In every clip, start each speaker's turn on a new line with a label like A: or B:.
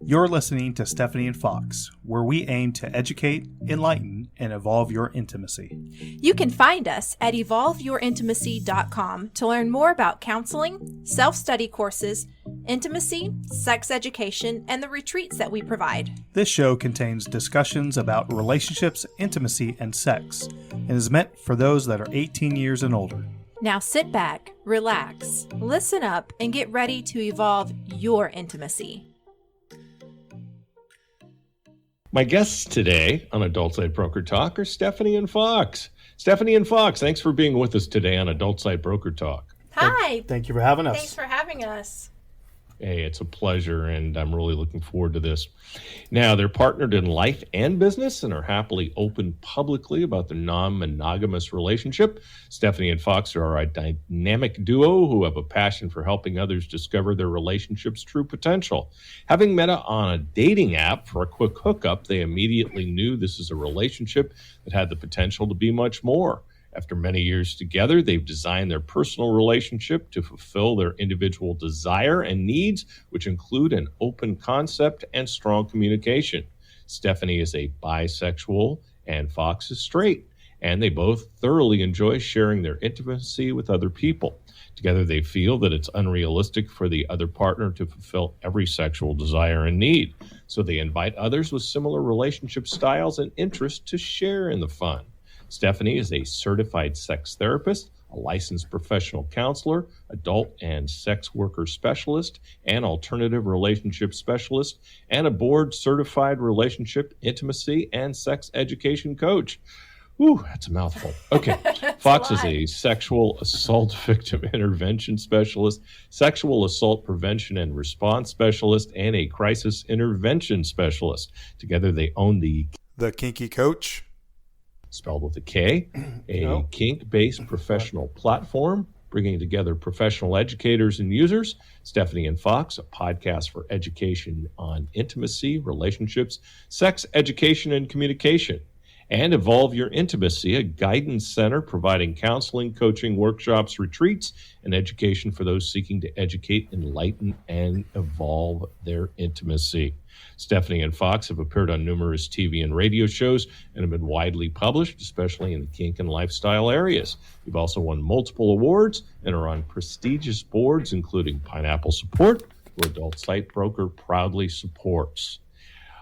A: You're listening to Stephanie and Fox, where we aim to educate, enlighten, and evolve your intimacy.
B: You can find us at evolveyourintimacy.com to learn more about counseling, self-study courses, intimacy, sex education, and the retreats that we provide.
A: This show contains discussions about relationships, intimacy, and sex, and is meant for those that are 18 years and older.
B: Now sit back, relax, listen up, and get ready to evolve your intimacy.
C: My guests today on Adult Side Broker Talk are Stephanie and Fox. Stephanie and Fox, thanks for being with us today on Adult Side Broker Talk.
B: Hi.
A: Thank you for having us.
B: Thanks for having us.
C: Hey, it's a pleasure, and I'm really looking forward to this. Now, they're partnered in life and business and are happily open publicly about their non-monogamous relationship. Stephanie and Fox are a dynamic duo who have a passion for helping others discover their relationship's true potential. Having met on a dating app for a quick hookup, they immediately knew this is a relationship that had the potential to be much more. After many years together, they've designed their personal relationship to fulfill their individual desire and needs, which include an open concept and strong communication. Stephanie is a bisexual and Fox is straight, and they both thoroughly enjoy sharing their intimacy with other people. Together, they feel that it's unrealistic for the other partner to fulfill every sexual desire and need, so they invite others with similar relationship styles and interests to share in the fun. Stephanie is a certified sex therapist, a licensed professional counselor, adult and sex worker specialist, and alternative relationship specialist, and a board-certified relationship, intimacy, and sex education coach. Ooh, that's a mouthful. Okay. Fox is a sexual assault victim intervention specialist, sexual assault prevention and response specialist, and a crisis intervention specialist. Together, they own the
A: Kinky Coach,
C: spelled with a K, a kink-based professional platform, bringing together professional educators and users. Stephanie and Fox, a podcast for education on intimacy, relationships, sex education, and communication. And Evolve Your Intimacy, a guidance center providing counseling, coaching, workshops, retreats, and education for those seeking to educate, enlighten, and evolve their intimacy. Stephanie and Fox have appeared on numerous TV and radio shows and have been widely published, especially in the kink and lifestyle areas. You've also won multiple awards and are on prestigious boards, including Pineapple Support, who Adult Site Broker proudly supports.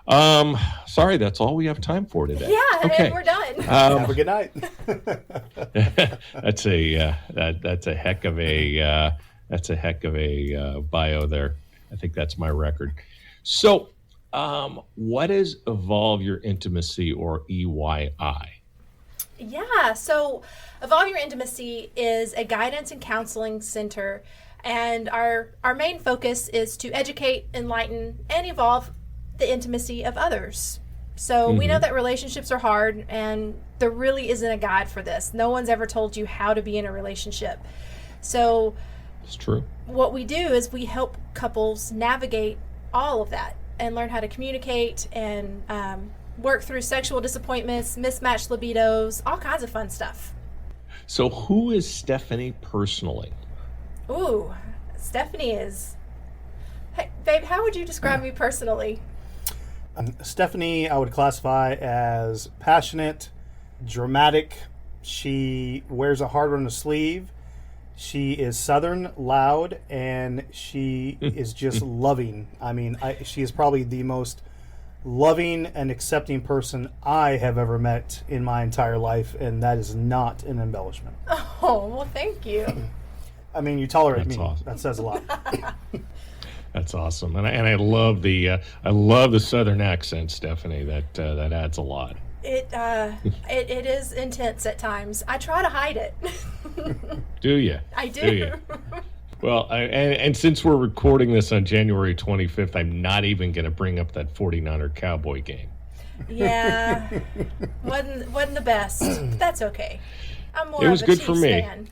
C: Sorry, that's all we have time for today.
B: Yeah,
C: okay.
B: And we're done.
A: have a good night.
C: That's a heck of a bio there. I think that's my record. So, what is Evolve Your Intimacy, or EYI?
B: Yeah, so Evolve Your Intimacy is a guidance and counseling center, and our main focus is to educate, enlighten, and evolve the intimacy of others. So we know that relationships are hard, and there really isn't a guide for this. No one's ever told you how to be in a relationship. So
C: it's true.
B: What we do is we help couples navigate all of that and learn how to communicate and work through sexual disappointments, mismatched libidos, all kinds of fun stuff.
C: So who is Stephanie personally?
B: Ooh, Stephanie is... Hey, babe, how would you describe me personally?
D: Stephanie, I would classify as passionate, dramatic. She wears a heart on the sleeve. She is Southern, loud, and she is just loving. I mean, she is probably the most loving and accepting person I have ever met in my entire life, and that is not an embellishment.
B: Oh, well, thank you.
D: I mean, you tolerate
C: That's
D: me.
C: awesome.
D: That says a lot.
C: That's awesome, and I love the Southern accent, Stephanie. That adds a lot.
B: It is intense at times. I try to hide it.
C: Do you?
B: I do.
C: You? Well, and since we're recording this on January 25th, I'm not even going to bring up that 49er Cowboy game.
B: Yeah, wasn't the best. But that's okay. I'm more
C: It was
B: of a
C: good for
B: Chiefs
C: me.
B: fan.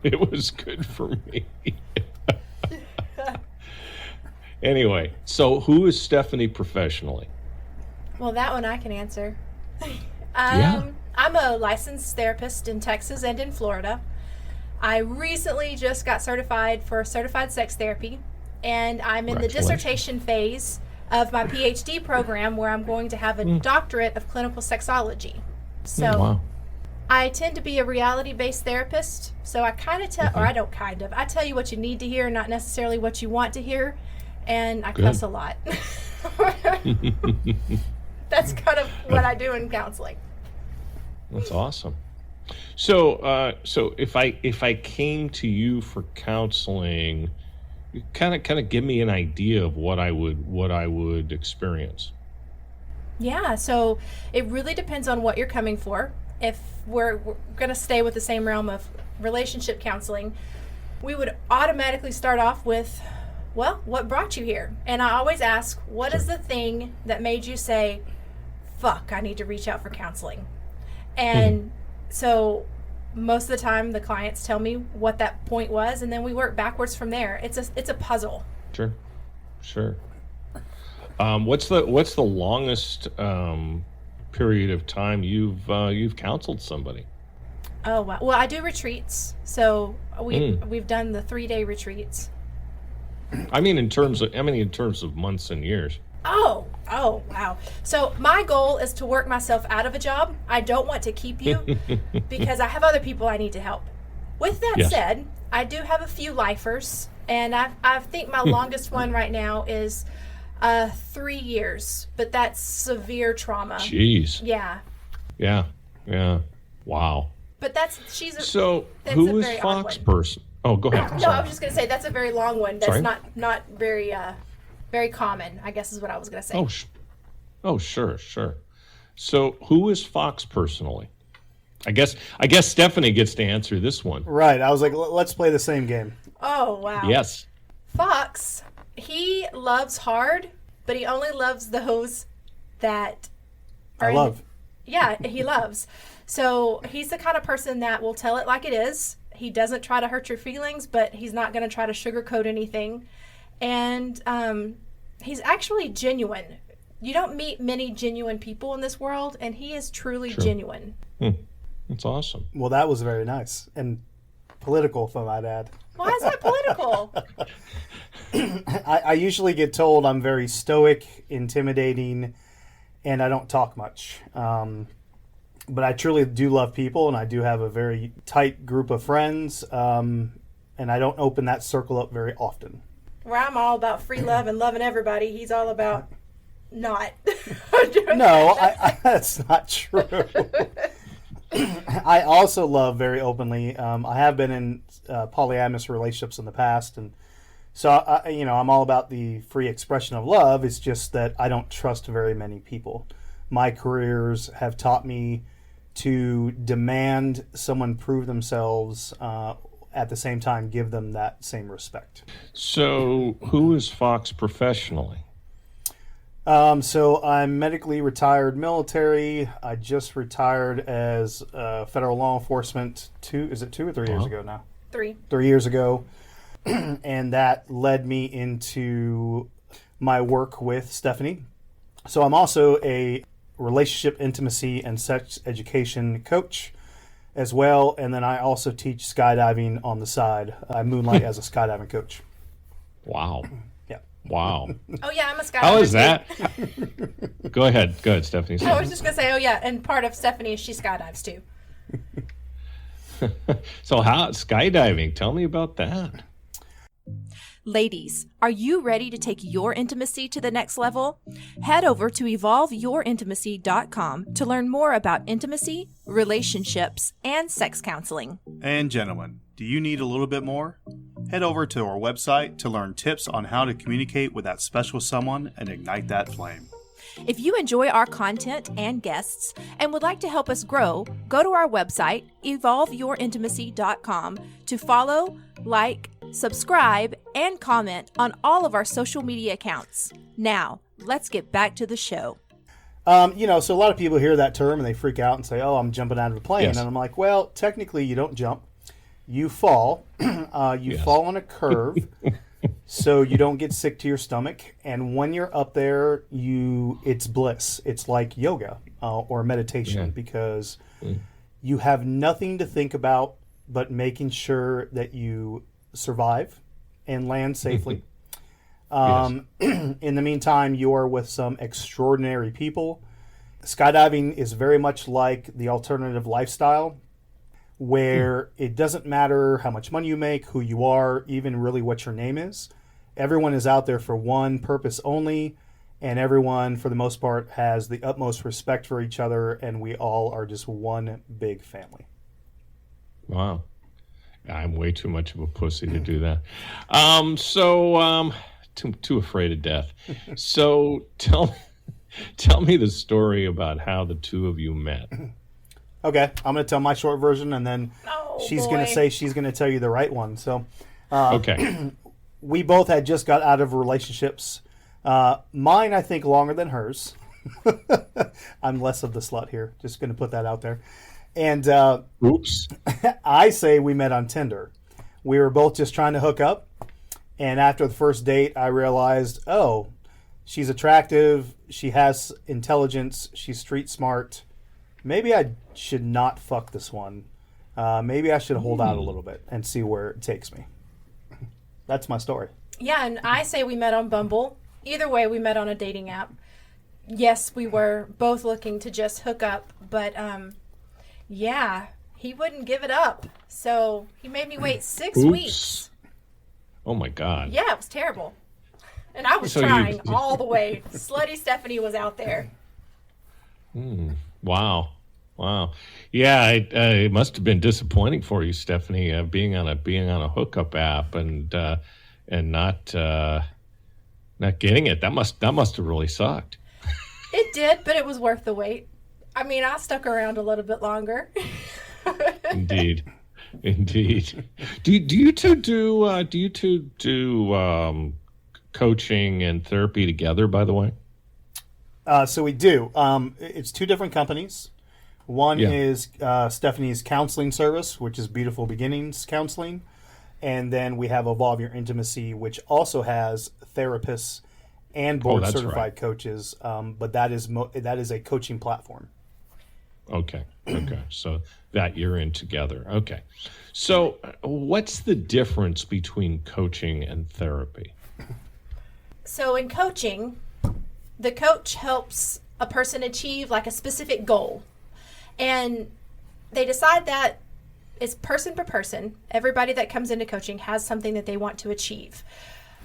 C: It was good for me. Anyway, so who is Stephanie professionally?
B: Well, that one I can answer.
C: Yeah.
B: I'm a licensed therapist in Texas and in Florida. I recently just got certified for certified sex therapy, and I'm in the dissertation phase of my PhD program, where I'm going to have a doctorate of clinical sexology. So
C: Wow.
B: I tend to be a reality-based therapist. So I kind of tell, or I don't kind of, I tell you what you need to hear, not necessarily what you want to hear. And I cuss a lot. That's kind of what I do in counseling.
C: That's awesome. So, so if I came to you for counseling, kind of give me an idea of what I would experience.
B: Yeah, so it really depends on what you're coming for. If we're going to stay with the same realm of relationship counseling, we would automatically start off with, well, what brought you here? And I always ask, what is the thing that made you say, fuck, I need to reach out for counseling? And so most of the time the clients tell me what that point was, and then we work backwards from there. It's a puzzle.
C: Sure. What's the longest period of time you've counseled somebody?
B: Oh wow. Well, I do retreats, so we've done the 3-day retreats.
C: I mean, in terms of months and years.
B: Oh wow. So my goal is to work myself out of a job. I don't want to keep you because I have other people I need to help. With that said, I do have a few lifers, and I think my longest one right now is 3 years, but that's severe trauma.
C: Jeez.
B: Yeah.
C: Wow.
B: But that's
C: so
B: that's
C: who
B: a
C: is
B: very odd
C: Fox
B: one.
C: person? Oh, go ahead.
B: No,
C: Sorry.
B: I was just going to say that's a very long one. That's
C: Sorry?
B: not very very common, I guess is what I was going to say.
C: Sure. So who is Fox personally? I guess Stephanie gets to answer this one.
D: Right. I was like, let's play the same game.
B: Oh, wow.
C: Yes.
B: Fox, he loves hard, but he only loves those that are
D: I love.
B: Yeah, he loves. So he's the kind of person that will tell it like it is. He doesn't try to hurt your feelings, but he's not going to try to sugarcoat anything. And he's actually genuine. You don't meet many genuine people in this world, and he is truly genuine.
C: That's awesome.
D: Well, that was very nice and political, if I might add.
B: Why is that political?
D: I usually get told I'm very stoic, intimidating, and I don't talk much. But I truly do love people, and I do have a very tight group of friends, and I don't open that circle up very often.
B: Where I'm all about free love and loving everybody, he's all about not.
D: No, that's not true. I also love very openly. I have been in polyamorous relationships in the past, and so I'm all about the free expression of love. It's just that I don't trust very many people. My careers have taught me to demand someone prove themselves, at the same time give them that same respect.
C: So who is Fox professionally?
D: So I'm medically retired military. I just retired as federal law enforcement 2 or 3 years ago now?
B: 3.
D: 3 years ago. And that led me into my work with Stephanie. So I'm also a relationship, intimacy, and sex education coach as well. And then I also teach skydiving on the side. I moonlight as a skydiving coach.
C: Wow.
D: Yeah.
C: Wow.
B: Oh, yeah, I'm a skydiver.
C: How is
B: too.
C: that? Go ahead, Stephanie.
B: I was just going to say, oh, yeah, and part of Stephanie is she skydives too.
C: So how skydiving? Tell me about that.
E: Ladies, are you ready to take your intimacy to the next level? Head over to evolveyourintimacy.com to learn more about intimacy, relationships, and sex counseling.
A: And gentlemen, do you need a little bit more? Head over to our website to learn tips on how to communicate with that special someone and ignite that flame.
E: If you enjoy our content and guests and would like to help us grow, go to our website, evolveyourintimacy.com, to follow, like, subscribe, and comment on all of our social media accounts. Now, let's get back to the show.
D: So a lot of people hear that term and they freak out and say, oh, I'm jumping out of a plane.
C: Yes.
D: And I'm like, well, technically you don't jump. You fall. You fall on a curve so you don't get sick to your stomach. And when you're up there, it's bliss. It's like yoga or meditation because you have nothing to think about but making sure that you survive and land safely. In the meantime, you are with some extraordinary people. Skydiving is very much like the alternative lifestyle, where it doesn't matter how much money you make, who you are, even really what your name is. Everyone is out there for one purpose only, and everyone, for the most part, has the utmost respect for each other, and we all are just one big family.
C: Wow. I'm way too much of a pussy to do that. Too afraid of death. So tell me the story about how the two of you met.
D: Okay, I'm going to tell my short version, and then she's going to say she's going to tell you the right one. So,
C: Okay.
D: we both had just got out of relationships. Mine, I think, longer than hers. I'm less of the slut here. Just going to put that out there. And
C: Oops.
D: I say we met on Tinder. We were both just trying to hook up. And after the first date, I realized, oh, she's attractive. She has intelligence. She's street smart. Maybe I should not fuck this one. Maybe I should hold out a little bit and see where it takes me. That's my story.
B: Yeah, and I say we met on Bumble. Either way, we met on a dating app. Yes, we were both looking to just hook up, but yeah, he wouldn't give it up. So he made me wait 6 weeks.
C: Oh my God.
B: Yeah, it was terrible. And I was
C: So
B: trying all the way. Slutty Stephanie was out there.
C: Wow. Yeah, it must have been disappointing for you, Stephanie, being on a hookup app and not getting it. That must have really sucked.
B: It did, but it was worth the wait. I mean, I stuck around a little bit longer.
C: Indeed. Do you two do coaching and therapy together? By the way.
D: So we do. It's two different companies. One is Stephanie's counseling service, which is Beautiful Beginnings Counseling. And then we have Evolve Your Intimacy, which also has therapists and board-certified coaches. But that is a coaching platform.
C: Okay. So that you're in together. Okay. So what's the difference between coaching and therapy?
B: So in coaching, the coach helps a person achieve like a specific goal. And they decide that it's person per person. Everybody that comes into coaching has something that they want to achieve.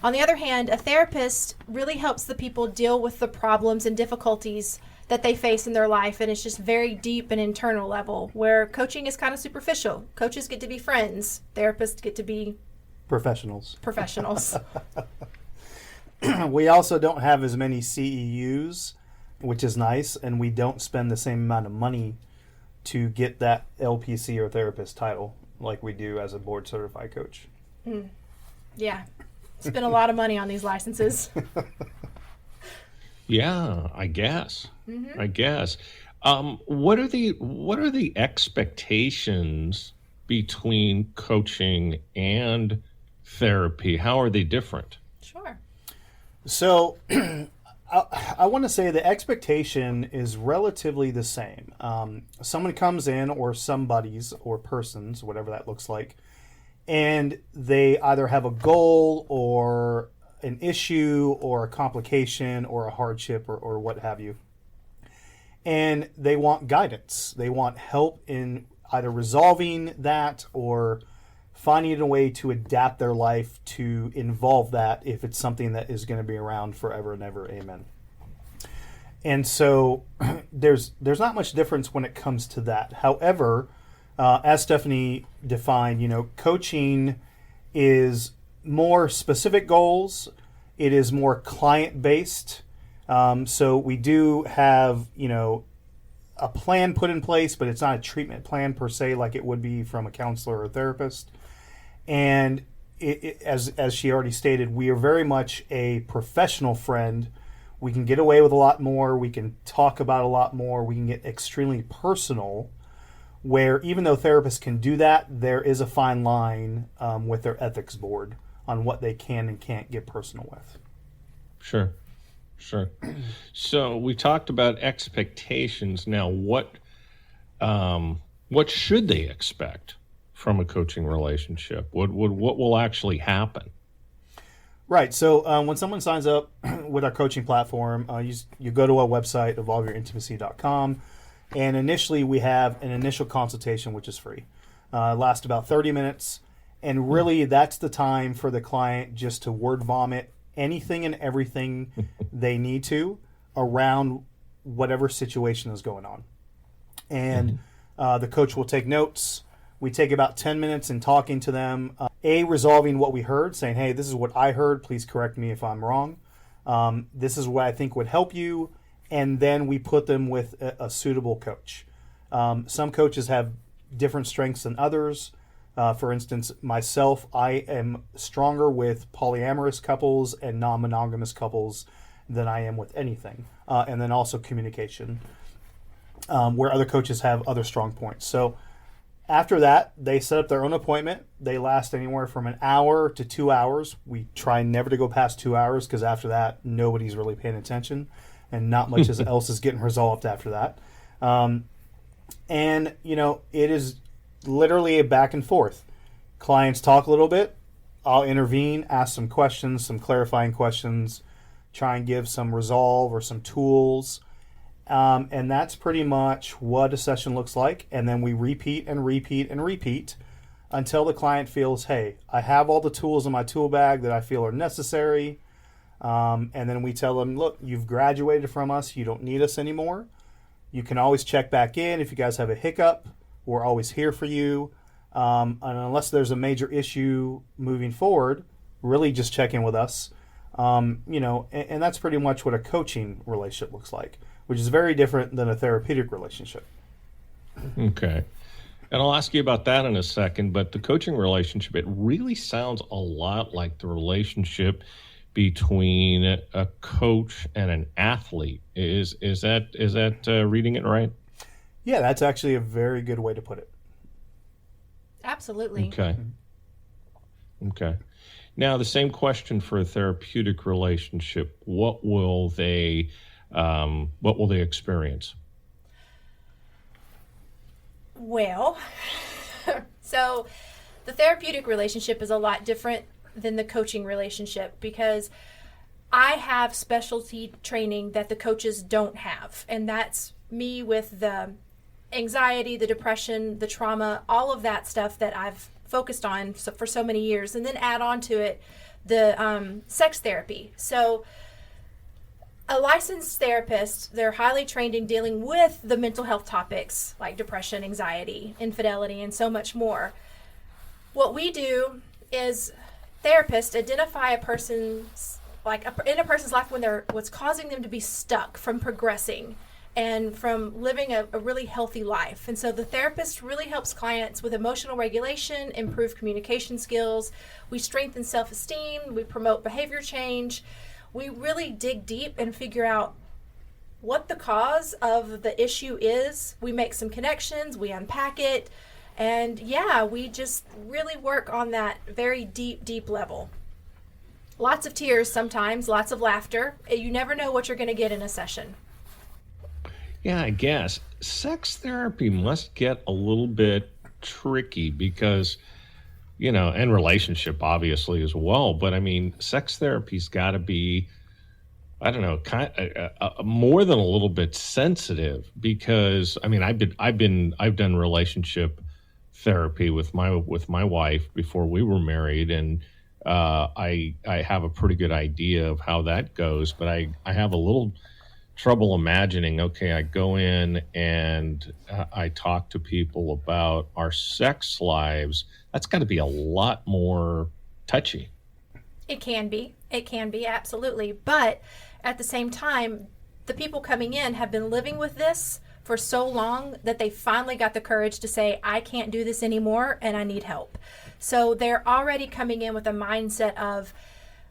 B: On the other hand, a therapist really helps the people deal with the problems and difficulties that they face in their life, and it's just very deep and internal level, where coaching is kind of superficial. Coaches get to be friends. Therapists get to be
D: professionals. We also don't have as many CEUs, which is nice, and we don't spend the same amount of money to get that LPC or therapist title like we do as a board certified coach.
B: Yeah. Spend a lot of money on these licenses.
C: Yeah, I guess. What are the expectations between coaching and therapy? How are they different?
B: Sure.
D: So I want to say the expectation is relatively the same. Someone comes in, or somebody's, or persons, whatever that looks like, and they either have a goal or an issue or a complication or a hardship or what have you. And they want guidance. They want help in either resolving that or finding a way to adapt their life to involve that if it's something that is going to be around forever and ever. Amen. And so there's not much difference when it comes to that. However, as Stephanie defined, coaching is more specific goals. It is more client-based. So we do have, a plan put in place, but it's not a treatment plan per se like it would be from a counselor or a therapist. And as she already stated, we are very much a professional friend. We can get away with a lot more. We can talk about a lot more. We can get extremely personal, where even though therapists can do that, there is a fine line with their ethics board on what they can and can't get personal with.
C: Sure. So we talked about expectations. Now, what should they expect from a coaching relationship? What will actually happen?
D: Right. So when someone signs up with our coaching platform, you go to our website, evolveyourintimacy.com, and initially we have an initial consultation, which is free. It lasts about 30 minutes, and really that's the time for the client just to word vomit anything and everything they need to around whatever situation is going on. And the coach will take notes. We take about 10 minutes in talking to them, resolving what we heard, saying, hey, this is what I heard. Please correct me if I'm wrong. This is what I think would help you. And then we put them with a suitable coach. Some coaches have different strengths than others. For instance, myself, I am stronger with polyamorous couples and non-monogamous couples than I am with anything. And then also communication, where other coaches have other strong points. So after that, they set up their own appointment. They last anywhere from an hour to 2 hours. We try never to go past 2 hours because after that, nobody's really paying attention and not much else is getting resolved after that. And, it is literally a back and forth. Clients talk a little bit. I'll intervene, ask some questions, some clarifying questions, try and give some resolve or some tools. And that's pretty much what a session looks like. And then we repeat and repeat and repeat until the client feels, hey, I have all the tools in my tool bag that I feel are necessary. And then we tell them, look, you've graduated from us. You don't need us anymore. You can always check back in. If you guys have a hiccup, we're always here for you. And unless there's a major issue moving forward, really just check in with us. And that's pretty much what a coaching relationship looks like, which is very different than a therapeutic relationship.
C: Okay. And I'll ask you about that in a second, but the coaching relationship, it really sounds a lot like the relationship between a coach and an athlete. Is that reading it right?
D: Yeah, that's actually a very good way to put it.
B: Absolutely.
C: Okay. Now, the same question for a therapeutic relationship. What will they experience?
B: Well, so the therapeutic relationship is a lot different than the coaching relationship because I have specialty training that the coaches don't have. And that's me with the anxiety, the depression, the trauma, all of that stuff that I've focused on for so many years. And then add on to it the sex therapy. So a licensed therapist, they're highly trained in dealing with the mental health topics like depression, anxiety, infidelity, and so much more. What we do is therapists identify a person's, in a person's life what's causing them to be stuck from progressing and from living a really healthy life. And so the therapist really helps clients with emotional regulation, improve communication skills. We strengthen self-esteem. We promote behavior change. We really dig deep and figure out what the cause of the issue is. We make some connections, we unpack it, and we just really work on that very deep level. Lots of tears sometimes, lots of laughter. You never know what you're going to get in a session.
C: Yeah, I guess. Sex therapy must get a little bit tricky because, and relationship obviously as well. But I mean, sex therapy's got to be, I don't know, more than a little bit sensitive because I mean, I've done relationship therapy with my wife before we were married, and I have a pretty good idea of how that goes. But I have a little trouble imagining, okay, I go in and I talk to people about our sex lives. That's got to be a lot more touchy.
B: It can be, absolutely. But at the same time, the people coming in have been living with this for so long that they finally got the courage to say, I can't do this anymore and I need help. So they're already coming in with a mindset of,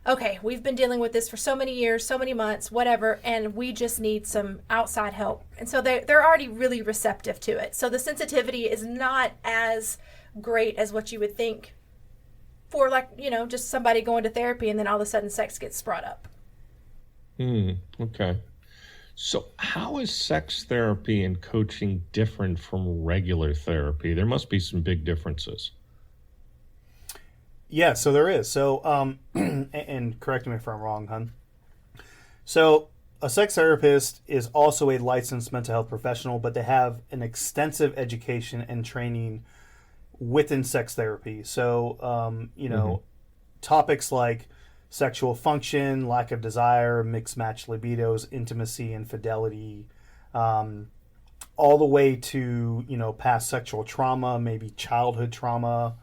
B: okay, we've been dealing with this for so many years, so many months, whatever, and we just need some outside help. And so they're already really receptive to it. So the sensitivity is not as great as what you would think for just somebody going to therapy and then all of a sudden sex gets brought up.
C: Okay. So how is sex therapy and coaching different from regular therapy? There must be some big differences.
D: Yeah, so there is. So, and correct me if I'm wrong, hun. So, a sex therapist is also a licensed mental health professional, but they have an extensive education and training within sex therapy. So, topics like sexual function, lack of desire, mixed match libidos, intimacy, infidelity, all the way to, past sexual trauma, maybe childhood trauma,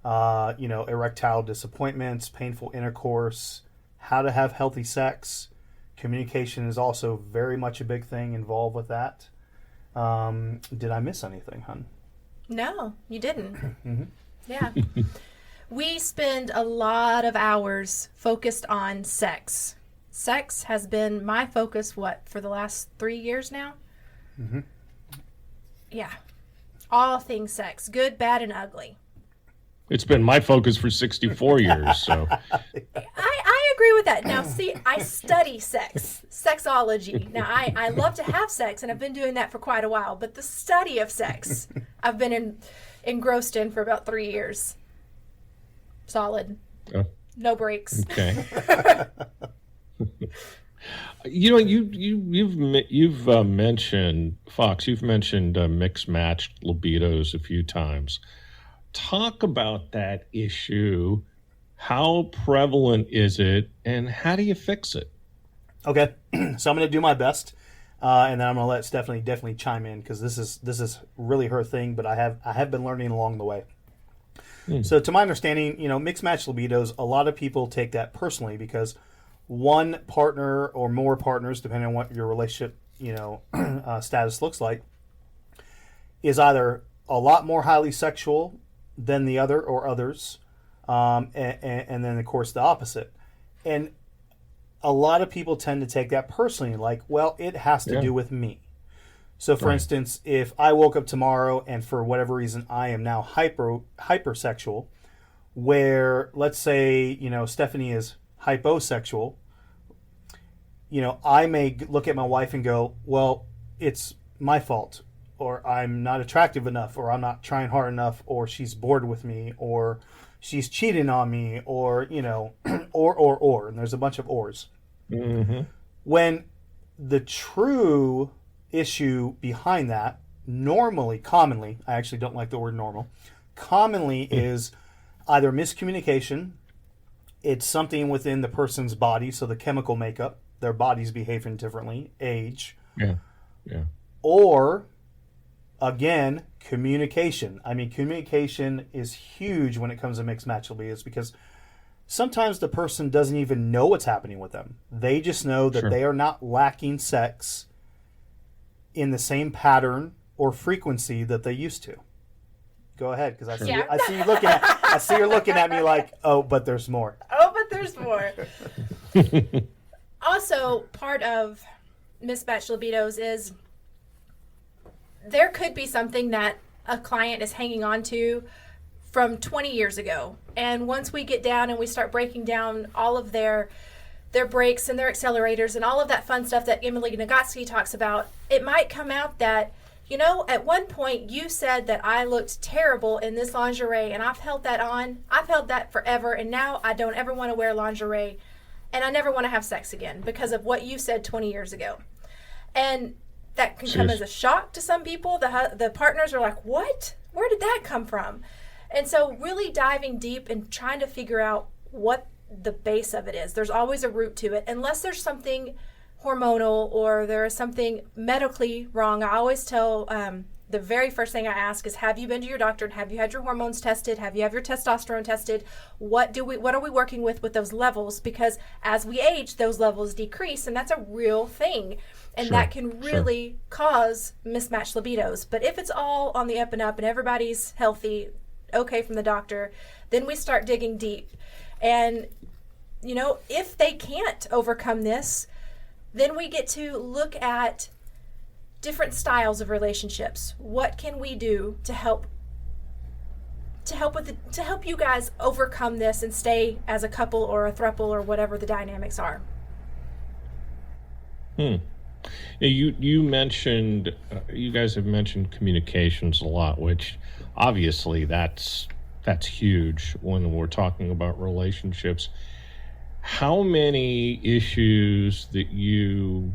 D: erectile disappointments, painful intercourse, how to have healthy sex. Communication is also very much a big thing involved with that. Did I miss anything, hun?
B: No, you didn't. Yeah. We spend a lot of hours focused on sex. Sex has been my focus, for the last 3 years now? Mm-hmm. Yeah. All things sex, good, bad, and ugly.
C: It's been my focus for 64 years, so.
B: I agree with that. Now, see, I study sex, sexology. Now, I love to have sex, and I've been doing that for quite a while. But the study of sex, I've been engrossed in for about 3 years. Solid. Oh. No breaks.
C: Okay. You've mentioned, Fox, you've mentioned mixed matched libidos a few times. Talk about that issue. How prevalent is it, and how do you fix it?
D: Okay, so I'm going to do my best, and then I'm going to let Stephanie definitely chime in, because this is really her thing. But I have been learning along the way. So to my understanding, mixed match libidos, a lot of people take that personally because one partner or more partners, depending on what your relationship status looks like, is either a lot more highly sexual than the other or others. And then, of course, the opposite. And a lot of people tend to take that personally, like, well, it has to do with me. So, for instance, if I woke up tomorrow and for whatever reason I am now hypersexual, where, let's say, Stephanie is hyposexual, I may look at my wife and go, well, it's my fault, or I'm not attractive enough, or I'm not trying hard enough, or she's bored with me, or she's cheating on me, or, or, and there's a bunch of ors. Mm-hmm. When the true issue behind that, commonly, I actually don't like the word normal, commonly is either miscommunication, it's something within the person's body, so the chemical makeup, their body's behaving differently, age, or, again, communication. I mean, communication is huge when it comes to mixed match libidos, because sometimes the person doesn't even know what's happening with them. They just know that they are not lacking sex in the same pattern or frequency that they used to. Go ahead, because I see you're looking at me like, oh, but there's more.
B: Oh, but there's more. Also, part of mismatched libidos is there could be something that a client is hanging on to from 20 years ago. And once we get down and we start breaking down all of their brakes and their accelerators and all of that fun stuff that Emily Nagoski talks about, it might come out that, at one point you said that I looked terrible in this lingerie, and I've held that on. I've held that forever, and now I don't ever want to wear lingerie, and I never want to have sex again because of what you said 20 years ago. And that can come as a shock to some people. The partners are like, what? Where did that come from? And so really diving deep and trying to figure out what the base of it is. There's always a root to it. Unless there's something hormonal or there is something medically wrong, I always tell the very first thing I ask is, have you been to your doctor and have you had your hormones tested? Have you had your testosterone tested? What are we working with those levels? Because as we age, those levels decrease, and that's a real thing. And that can really cause mismatched libidos. But if it's all on the up and up and everybody's healthy, okay from the doctor, then we start digging deep. And, if they can't overcome this, then we get to look at different styles of relationships. What can we do to help you guys overcome this and stay as a couple or a throuple or whatever the dynamics are?
C: You mentioned, you guys have mentioned communications a lot, which obviously that's that's huge when we're talking about relationships. How many issues that you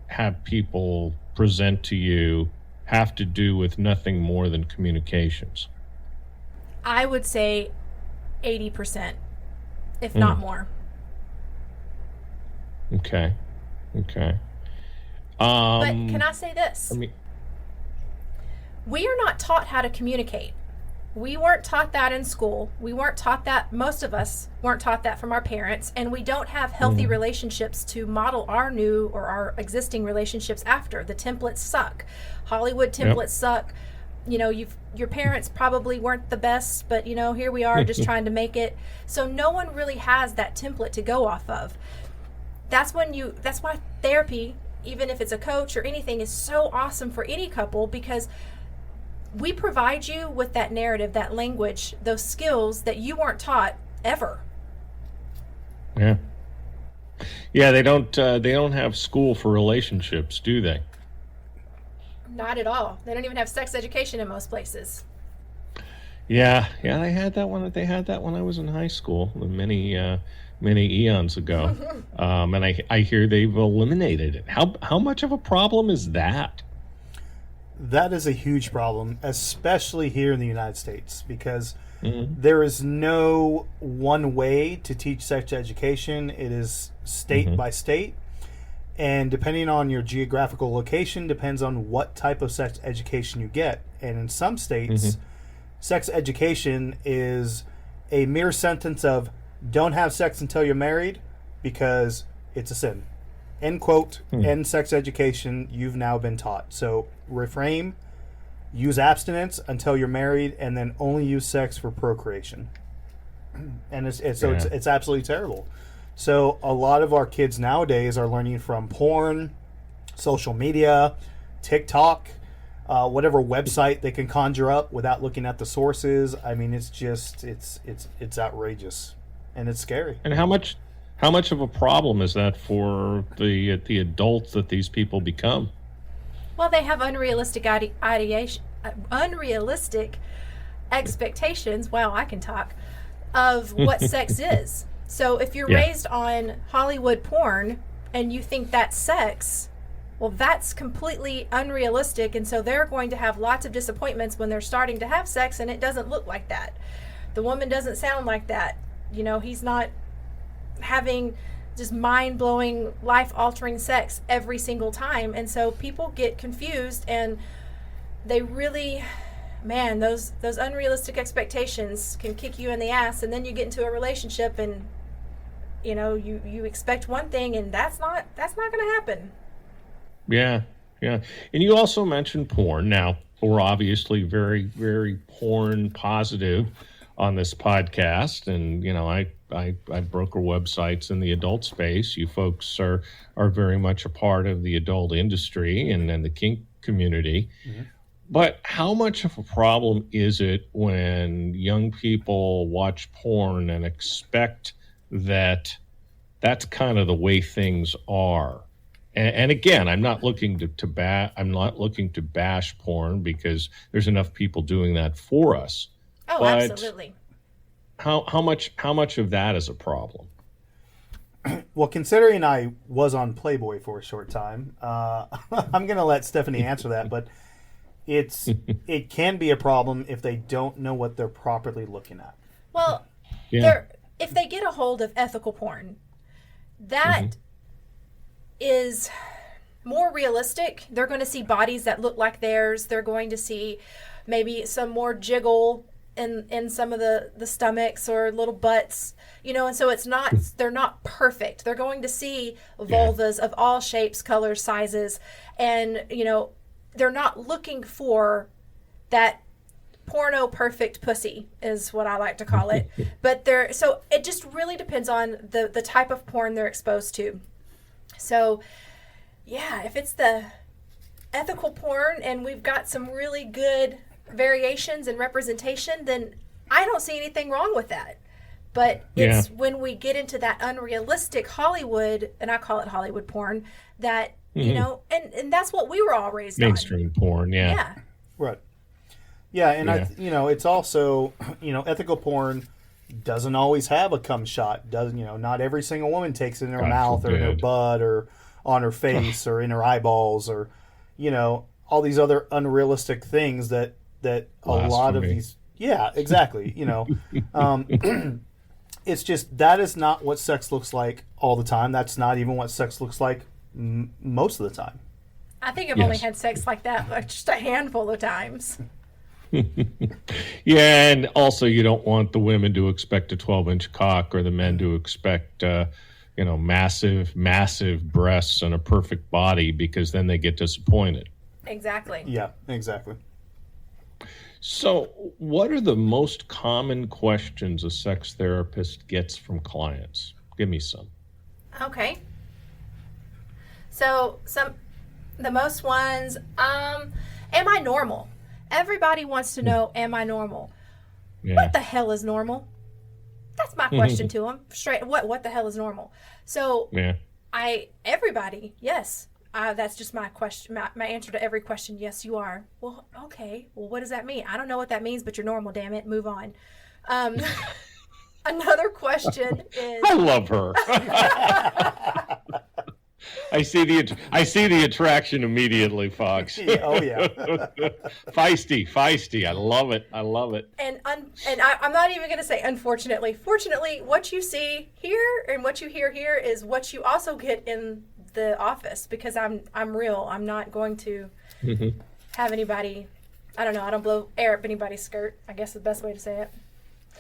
C: have people present to you have to do with nothing more than communications?
B: I would say 80%, if not more.
C: Okay.
B: But can I say this?
C: I mean,
B: we are not taught how to communicate. We weren't taught that in school. We weren't taught that. Most of us weren't taught that from our parents, and we don't have healthy relationships to model our new or our existing relationships after. The templates suck. Hollywood templates suck. You know, your parents probably weren't the best, but you know, here we are just trying to make it. So no one really has that template to go off of. That's why therapy, even if it's a coach or anything, is so awesome for any couple, because we provide you with that narrative, that language, those skills that you weren't taught ever.
C: Yeah, they don't have school for relationships, do they?
B: Not at all. They don't even have sex education in most places.
C: Yeah, they had that one. They had that when I was in high school, many eons ago, and I hear they've eliminated it. How much of a problem is that?
D: That is a huge problem, especially here in the United States, because there is no one way to teach sex education. It is state by state, and depending on your geographical location, depends on what type of sex education you get. And in some states, sex education is a mere sentence of "don't have sex until you're married because it's a sin." End quote. End sex education. You've now been taught. So refrain, use abstinence until you're married, and then only use sex for procreation. And it's absolutely terrible. So a lot of our kids nowadays are learning from porn, social media, TikTok, whatever website they can conjure up without looking at the sources. I mean, it's just it's outrageous, and it's scary.
C: And how much of a problem is that for the adults that these people become?
B: Well, they have unrealistic unrealistic expectations. Wow, I can talk, of what sex is. So if you're raised on Hollywood porn and you think that's sex, well, that's completely unrealistic, and so they're going to have lots of disappointments when they're starting to have sex, and it doesn't look like that. The woman doesn't sound like that. You know, he's not having just mind-blowing, life-altering sex every single time, and so people get confused, and they really, man, those unrealistic expectations can kick you in the ass, and then you get into a relationship, and you know, you expect one thing, and that's not going to happen.
C: Yeah. And you also mentioned porn. Now, we're obviously very, very porn positive on this podcast, and you know, I broker websites in the adult space. You folks are very much a part of the adult industry and the kink community. But how much of a problem is it when young people watch porn and expect that that's kind of the way things are? And again, I'm not looking to bash porn, because there's enough people doing that for us.
B: Oh,
C: but
B: absolutely.
C: How much of that is a problem?
D: Well, considering I was on Playboy for a short time, I'm going to let Stephanie answer that. But it can be a problem if they don't know what they're properly looking at.
B: Well, if they get a hold of ethical porn, that is more realistic. They're going to see bodies that look like theirs. They're going to see maybe some more jiggle in some of the stomachs or little butts, you know, and so they're not perfect. They're going to see vulvas of all shapes, colors, sizes, and you know, they're not looking for that porno perfect pussy, is what I like to call it. But so it just really depends on the type of porn they're exposed to. So yeah, if it's the ethical porn and we've got some really good variations and representation, then I don't see anything wrong with that. But it's when we get into that unrealistic Hollywood, and I call it Hollywood porn, that you know, and that's what we were all raised on.
C: Mainstream porn, yeah.
D: Right. Yeah, and it's also, ethical porn doesn't always have a cum shot. Doesn't, not every single woman takes it in her mouth or in her butt or on her face or in her eyeballs or, all these other unrealistic things that a lot of these. Yeah, exactly. It's just that is not what sex looks like all the time. That's not even what sex looks like most of the time.
B: I think I've only had sex like that just a handful of times.
C: Yeah, and also you don't want the women to expect a 12-inch cock or the men to expect, massive, massive breasts and a perfect body, because then they get disappointed.
B: Exactly.
D: Yeah, exactly.
C: So what are the most common questions a sex therapist gets from clients? Give me some.
B: Okay. So the most ones, am I normal? Everybody wants to know, am I normal? Yeah. What the hell is normal? That's my question to them. Straight, what the hell is normal? So everybody, yes. That's just my question. My answer to every question, yes, you are. Well, okay. Well, what does that mean? I don't know what that means, but you're normal, damn it. Move on. Another question is...
C: I love her. I see the attraction immediately, Fox.
D: Oh yeah.
C: Feisty. I love it.
B: And I'm not even going to say unfortunately. Fortunately, what you see here and what you hear here is what you also get in the office, because I'm real. I'm not going to have anybody, I don't know, I don't blow air up anybody's skirt, I guess is the best way to say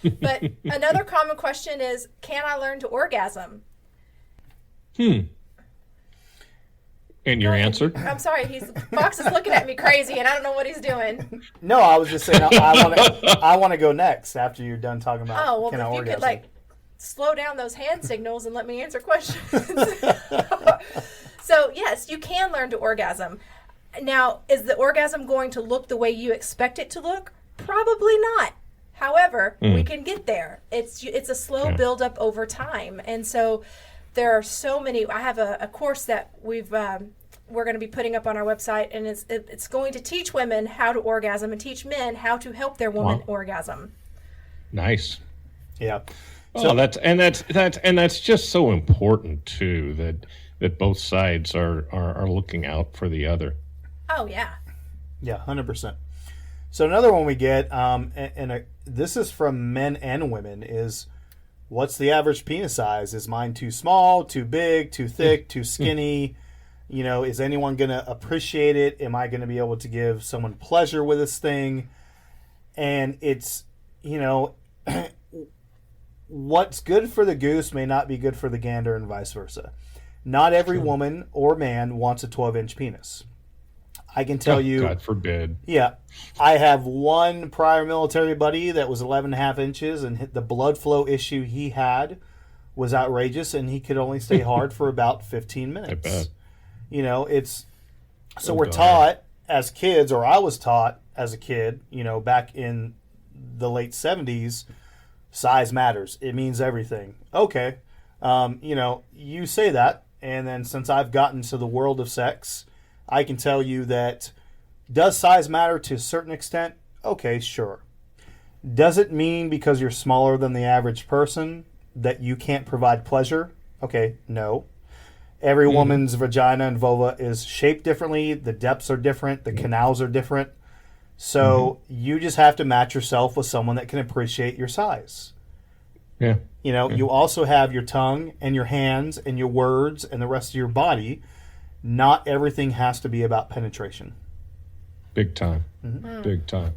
B: it. But another common question is, can I learn to orgasm?
C: And your answer?
B: I'm sorry, Fox is looking at me crazy, and I don't know what he's doing.
D: No, I was just saying I want to go next after you're done talking about.
B: Oh well, if you could slow down those hand signals and let me answer questions. So yes, you can learn to orgasm. Now, is the orgasm going to look the way you expect it to look? Probably not. However, we can get there. It's a slow build up over time, and so. There are so many. I have a course that we're going to be putting up on our website, and it's going to teach women how to orgasm and teach men how to help their woman orgasm.
C: Nice.
D: Yeah.
C: So that's just so important too, that both sides are looking out for the other.
B: Oh yeah.
D: Yeah, 100%. So another one we get, this is from men and women, is. What's the average penis size? Is mine too small, too big, too thick, too skinny? Is anyone going to appreciate it? Am I going to be able to give someone pleasure with this thing? And it's, what's good for the goose may not be good for the gander, and vice versa. Not every woman or man wants a 12-inch penis. I can tell you...
C: God forbid.
D: Yeah. I have one prior military buddy that was 11.5 inches, and the blood flow issue he had was outrageous, and he could only stay hard for about 15 minutes.
C: I bet.
D: It's... So we're taught as kids, or I was taught as a kid, back in the late 70s, size matters. It means everything. Okay. You say that, and then since I've gotten to the world of sex... I can tell you that, does size matter to a certain extent? Okay, sure. Does it mean because you're smaller than the average person that you can't provide pleasure? Okay, no. Every woman's vagina and vulva is shaped differently. The depths are different. The canals are different. So you just have to match yourself with someone that can appreciate your size.
C: Yeah.
D: You also have your tongue and your hands and your words and the rest of your body. Not everything has to be about penetration.
C: Big time. Big time.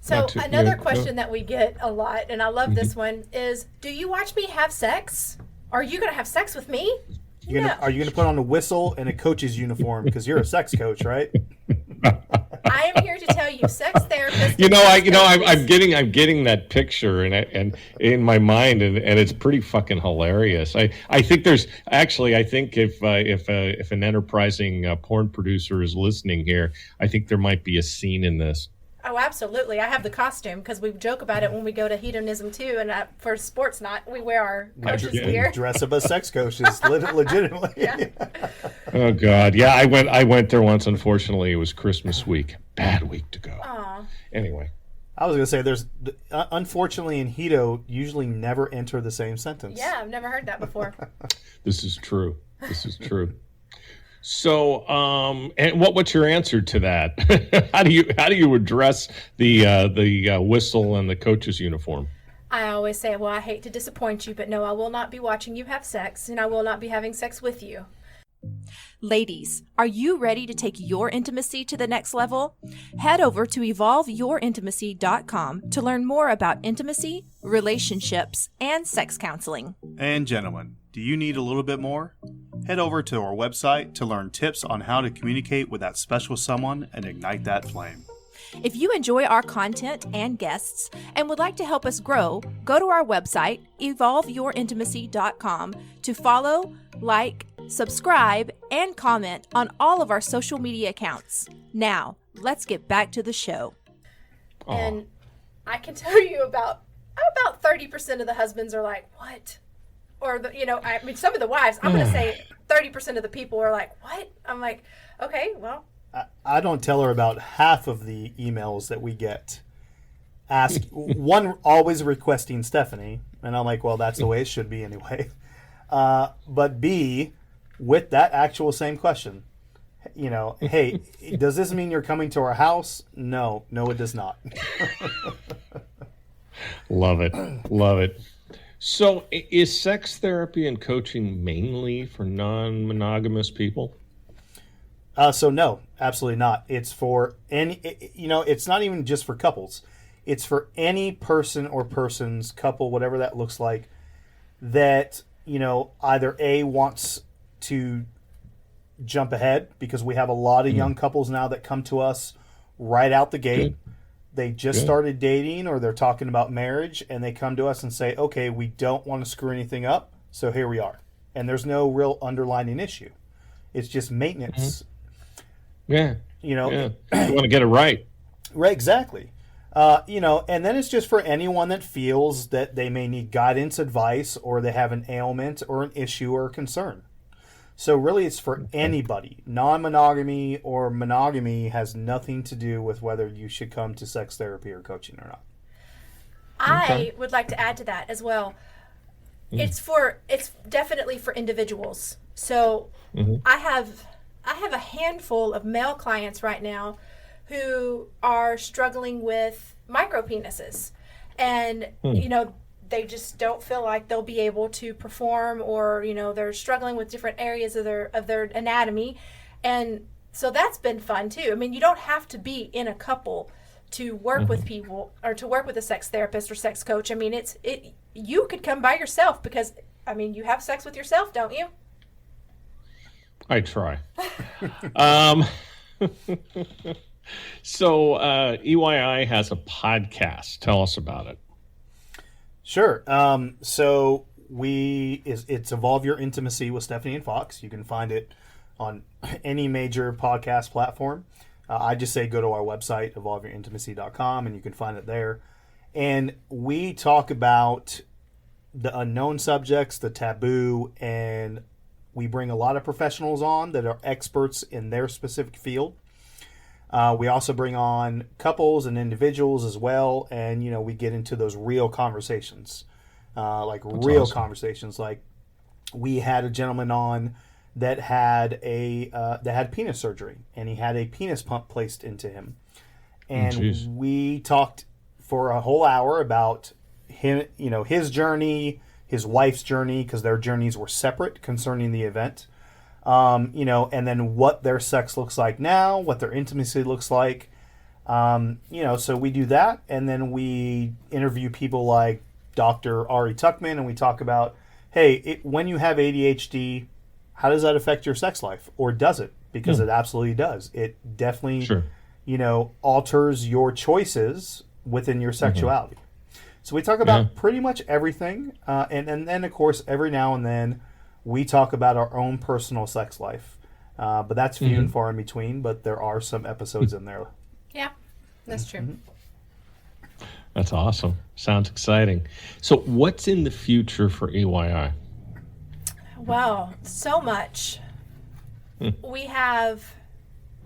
B: So another question that we get a lot, and I love this one, is, do you watch me have sex? Are you going to have sex with me?
D: Are you going to put on a whistle and a coach's uniform because you're a sex coach, right?
B: I am here to tell you, sex therapist.
C: I'm getting that picture and in my mind, and it's pretty fucking hilarious. I think if an enterprising porn producer is listening here, I think there might be a scene in this.
B: Oh, absolutely. I have the costume because we joke about it when we go to Hedonism too, and for sports night we wear our coaches gear.
D: Dress up as sex coaches, legitimately.
B: Yeah.
C: Oh God, yeah. I went there once. Unfortunately, it was Christmas week. Bad week to go.
B: Aww.
C: Anyway.
D: I was going to say, unfortunately in Hito, usually never enter the same sentence.
B: Yeah, I've never heard that before.
C: This is true. So, and what's your answer to that? How do you address the whistle and the coach's uniform?
B: I always say, well, I hate to disappoint you, but no, I will not be watching you have sex, and I will not be having sex with you.
E: Ladies, are you ready to take your intimacy to the next level? Head over to evolveyourintimacy.com to learn more about intimacy, relationships, and sex counseling.
A: And gentlemen, do you need a little bit more? Head over to our website to learn tips on how to communicate with that special someone and ignite that flame.
E: If you enjoy our content and guests and would like to help us grow, go to our website, evolveyourintimacy.com, to follow, like, subscribe, and comment on all of our social media accounts. Now, let's get back to the show.
B: And I can tell you about 30% of the husbands are like, what? Or, some of the wives, I'm going to say 30% of the people are like, what? I'm like, okay, well.
D: I don't tell her about half of the emails that we get. One always requesting Stephanie, and I'm like, well, that's the way it should be anyway. But B, with that actual same question, hey, does this mean you're coming to our house? No, it does not.
C: Love it. So is sex therapy and coaching mainly for non-monogamous people?
D: So no, absolutely not. It's for any, it's not even just for couples. It's for any person or persons, couple, whatever that looks like, that, either A, wants to jump ahead, because we have a lot of young couples now that come to us right out the gate.
C: Good.
D: They just started dating, or they're talking about marriage, and they come to us and say, okay, we don't want to screw anything up, so here we are. And there's no real underlying issue. It's just maintenance.
C: Yeah.
D: You
C: want to get it right.
D: Right, exactly. And then it's just for anyone that feels that they may need guidance, advice, or they have an ailment or an issue or a concern. So really it's for anybody. Non-monogamy or monogamy has nothing to do with whether you should come to sex therapy or coaching or not.
B: I would like to add to that as well. It's definitely for individuals. So I have a handful of male clients right now who are struggling with micropenises, and they just don't feel like they'll be able to perform, or they're struggling with different areas of their anatomy, and so that's been fun too. I mean, you don't have to be in a couple to work with people, or to work with a sex therapist or sex coach. I mean, you could come by yourself, because you have sex with yourself, don't you?
C: I try. So EYI has a podcast. Tell us about it.
D: Sure. So it's Evolve Your Intimacy with Stephanie and Fox. You can find it on any major podcast platform. I just say go to our website, evolveyourintimacy.com, and you can find it there. And we talk about the unknown subjects, the taboo, and we bring a lot of professionals on that are experts in their specific field. We also bring on couples and individuals as well, and we get into those real conversations, That's real awesome. Conversations. Like we had a gentleman on that had penis surgery, and he had a penis pump placed into him, and we talked for a whole hour about him, his journey, his wife's journey, because their journeys were separate concerning the event. And then what their sex looks like now, what their intimacy looks like. So we do that, and then we interview people like Dr. Ari Tuckman, and we talk about, hey, when you have ADHD, how does that affect your sex life? Or does it? Because it absolutely does. It definitely, alters your choices within your sexuality. So we talk about pretty much everything. And then, of course, every now and then, we talk about our own personal sex life, but that's few and far in between, but there are some episodes in there.
B: Yeah, that's true.
C: That's awesome. Sounds exciting. So what's in the future for EYI?
B: Well, so much. We have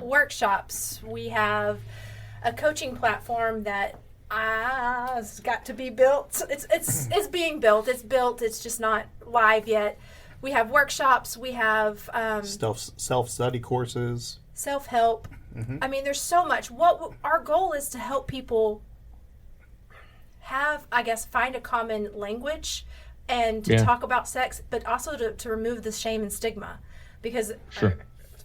B: workshops. We have a coaching platform that has got to be built. It's being built. It's built. It's just not live yet. We have workshops. We have
D: self-study courses,
B: self-help. I mean, there's so much. What our goal is to help people have, I guess, find a common language and to talk about sex, but also to remove the shame and stigma. Because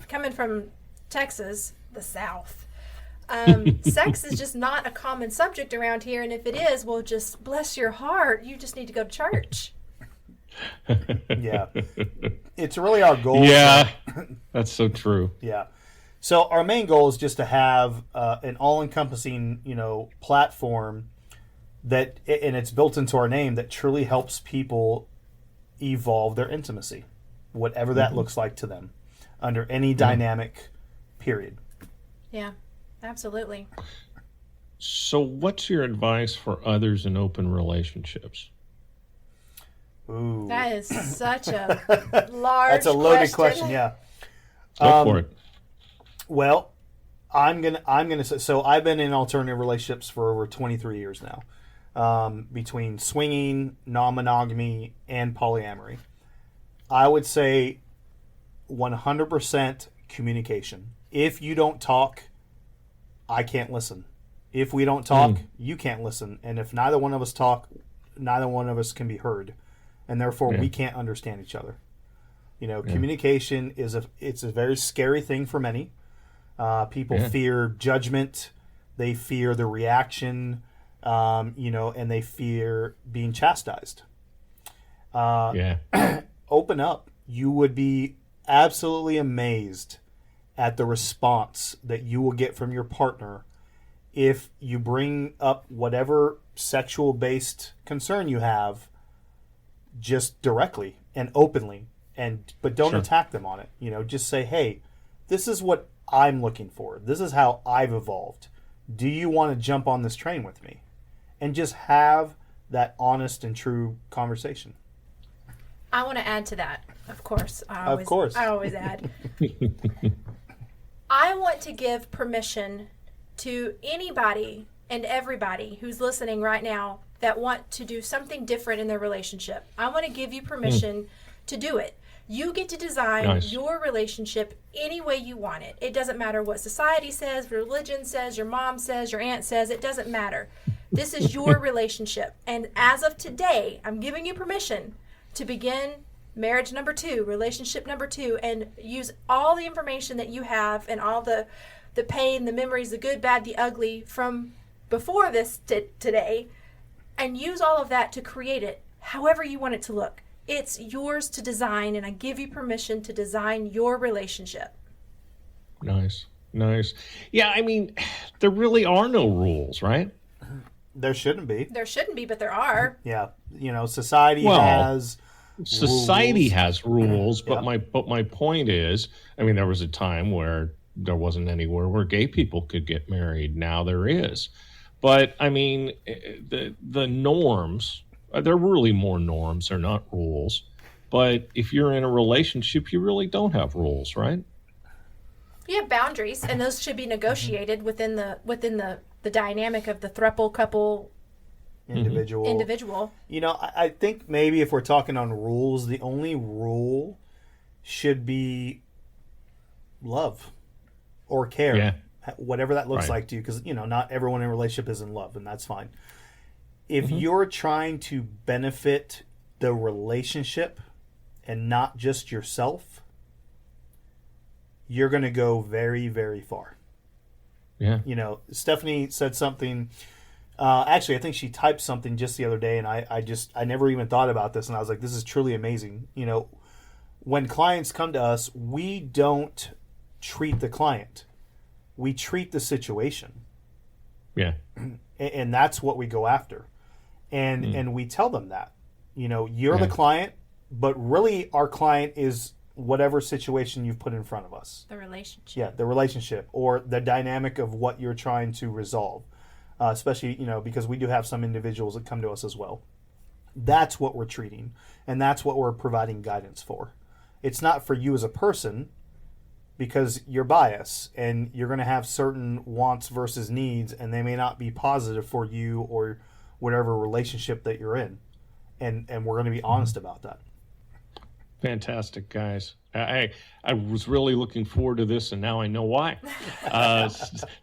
B: coming from Texas, the South, sex is just not a common subject around here. And if it is, well, just bless your heart. You just need to go to church.
D: Yeah. It's really our goal.
C: Yeah, that's so true.
D: Yeah. So our main goal is just to have an all-encompassing, platform that, and it's built into our name, that truly helps people evolve their intimacy, whatever that looks like to them, under any dynamic period.
B: Yeah, absolutely.
C: So what's your advice for others in open relationships?
D: Ooh.
B: That is such a large
D: That's a loaded question, yeah.
C: Go for it.
D: Well, I'm gonna say, so I've been in alternative relationships for over 23 years now, between swinging, non-monogamy, and polyamory. I would say 100% communication. If you don't talk, I can't listen. If we don't talk, you can't listen. And if neither one of us talk, neither one of us can be heard, and therefore we can't understand each other. Communication it's a very scary thing for many. People fear judgment, they fear the reaction, and they fear being chastised. Open up. You would be absolutely amazed at the response that you will get from your partner if you bring up whatever sexual-based concern you have just directly and openly, but don't attack them on it. Just say, hey, this is what I'm looking for. This is how I've evolved. Do you want to jump on this train with me? And just have that honest and true conversation.
B: I want to add to that, of course. I always add. I want to give permission to anybody and everybody who's listening right now that want to do something different in their relationship. I want to give you permission to do it. You get to design your relationship any way you want it. It doesn't matter what society says, religion says, your mom says, your aunt says. It doesn't matter. This is your relationship. And as of today, I'm giving you permission to begin marriage number 2, relationship number 2, and use all the information that you have and all the pain, the memories, the good, bad, the ugly from before this today, and use all of that to create it however you want it to look. It's yours to design, and I give you permission to design your relationship.
C: Nice. Yeah, I mean, there really are no rules, right?
D: There shouldn't be.
B: There shouldn't be, but there are.
D: Yeah. Society has
C: Society
D: rules.
C: has rules, but my point is, I mean, there was a time where there wasn't anywhere where gay people could get married. Now there is. But, I mean, the norms, they're really more norms. They're not rules. But if you're in a relationship, you really don't have rules, right?
B: You have boundaries, and those should be negotiated within the dynamic of the throuple, couple, individual.
D: I think maybe if we're talking on rules, the only rule should be love or care, whatever that looks like to you, because not everyone in a relationship is in love, and that's fine. If you're trying to benefit the relationship and not just yourself, you're going to go very, very far.
C: Yeah.
D: Stephanie said something. Actually, I think she typed something just the other day, and I never even thought about this, and I was like, this is truly amazing. When clients come to us, we don't treat the client. We treat the situation.
C: Yeah.
D: And that's what we go after. And we tell them that. You're the client, but really our client is whatever situation you've put in front of us.
B: The relationship.
D: Yeah, the relationship or the dynamic of what you're trying to resolve. Especially, because we do have some individuals that come to us as well. That's what we're treating, and that's what we're providing guidance for. It's not for you as a person, because you're biased and you're going to have certain wants versus needs, and they may not be positive for you or whatever relationship that you're in. And we're going to be honest about that.
C: Fantastic, guys. I was really looking forward to this, and now I know why.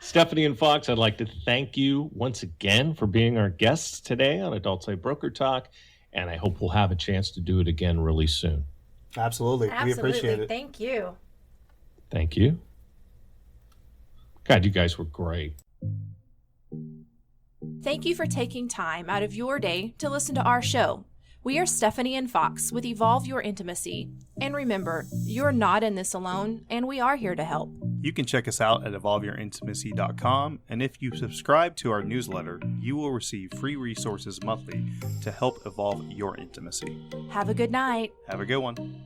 C: Stephanie and Fox, I'd like to thank you once again for being our guests today on Adult Site Broker Talk, and I hope we'll have a chance to do it again really soon.
D: Absolutely. We appreciate it.
B: Thank you.
C: Thank you. God, you guys were great.
E: Thank you for taking time out of your day to listen to our show. We are Stephanie and Fox with Evolve Your Intimacy. And remember, you're not in this alone, and we are here to help.
A: You can check us out at evolveyourintimacy.com, and if you subscribe to our newsletter, you will receive free resources monthly to help evolve your intimacy.
E: Have a good night.
A: Have a good one.